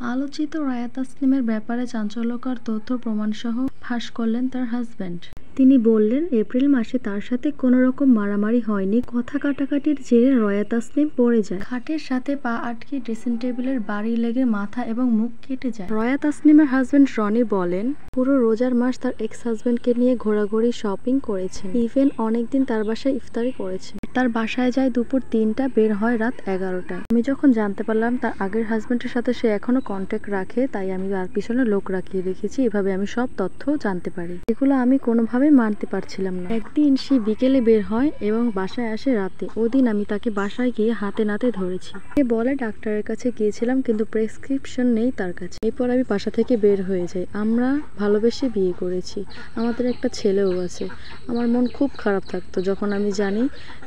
আলোচিত রায়া তাসনিমের ব্যাপারে চাঞ্চল্যকর তথ্য প্রমাণসহ ফাঁস করলেন তার হাজব্যান্ড। তিনি বললেন, এপ্রিল মাসে তার সাথে কোনো রকম মারামারি হয়নি। কথা কাটাকাটির জেরে রায়া তাসনিম পড়ে যায়। খাটের সাথে পা আটকে ড্রেসিং টেবিলের বাড়ি লেগে মাথা এবং মুখ কেটে যায়। রায়া তাসনিমের হাজব্যান্ড রনি বলেন, পুরো রোজার মাস তার এক্স হাজব্যান্ডকে নিয়ে ঘোরাঘুরি শপিং করেছেন। ইভেন অনেকদিন তার বাসায় ইফতারি করেছেন। তার বাসায় যায় দুপুর 3টা, বের হয় রাত 11টায়। আমি যখন জানতে পারলাম তার আগের হাজব্যান্ডের সাথে সে এখনো কন্ট্যাক্ট রাখে, তাই আমি তার পিছনে লোক রাখিয়ে রেখেছি। এভাবে আমি সব তথ্য জানতে পারি। এগুলো আমি কোনোভাবে মানতে পারছিলাম না। একদিন সে বিকেলে বের হয় এবং বাসায় আসে রাতে। ওদিন আমি তাকে বাসায় গিয়ে হাতে নাতে ধরেছি। সে বলে ডাক্তারের কাছে গিয়েছিলাম কিন্তু প্রেসক্রিপশন নেই তার কাছে। এরপর আমি বাসা থেকে বের হয়ে যাই। আমরা ভালোবেসে বিয়ে করেছি, আমাদের একটা ছেলেও আছে। আমার মন খুব খারাপ থাকতো যখন আমি জানি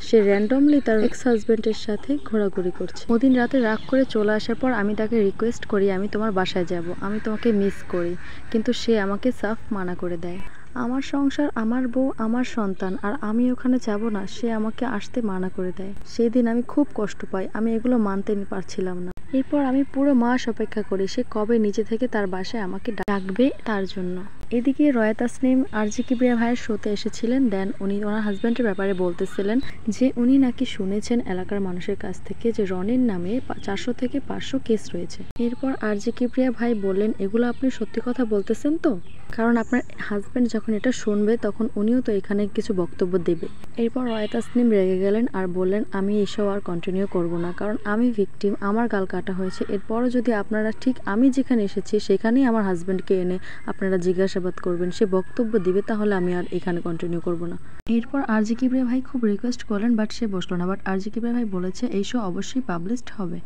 সে র্যান্ডমলি তার এক্স হাজব্যান্ডের সাথে ঘোরাঘুরি করছে। ওদিন রাতে রাগ করে চলে আসার পর আমি তাকে রিকোয়েস্ট করি, আমি তোমার বাসায় যাব, আমি তোমাকে মিস করি, কিন্তু সে আমাকে সাফ মানা করে দেয়। আমার সংসার, আমার বউ, আমার সন্তান, আর আমি ওখানে যাব না, সে আমাকে আসতে মানা করে দেয়। সেদিন আমি খুব কষ্ট পাই, আমি এগুলো মানতে পারছিলাম না। এরপর আমি পুরো মাস অপেক্ষা করি সে কবে নিজে থেকে তার বাসায় আমাকে ডাকবে তার জন্য। এদিকে রায়া তাসনিম আরজি কিবরিয়া ভাইয়ের শোতে এসেছিলেন। দেন উনি ওনার হাজব্যান্ডের ব্যাপারে বলতেছিলেন যে উনি নাকি শুনেছেন এলাকার মানুষের কাছ থেকে যে রনির নামে 400 থেকে 500 কেস রয়েছে। এরপর আরজি কিবরিয়া ভাই বললেন, এগুলো আপনি সত্যি কথা বলতেছেন তো? কারণ আপনার হাজব্যান্ড যখন এটা শুনবে তখন উনিও তো এখানে কিছু বক্তব্য দেবে। এরপর রায়া তাসনিম রেগে গেলেন আর বললেন, আমি এসব আর কন্টিনিউ করব না, কারণ আমি ভিকটিম, আমার গাল কাটা হয়েছে। এরপরও যদি আপনারা ঠিক আমি যেখানে এসেছি সেখানেই আমার হাজব্যান্ডকে এনে আপনারা জিজ্ঞাসাবাদ করবেন, সে বক্তব্য দিবে, তাহলে আমি আর এখানে কন্টিনিউ করব না। এরপর আরজি কিবরিয়া ভাই খুব রিকোয়েস্ট করলেন, বাট সে বসলো না। বাট আরজি কিবরিয়া ভাই বলেছে এই শো অবশ্যই পাবলিশড হবে।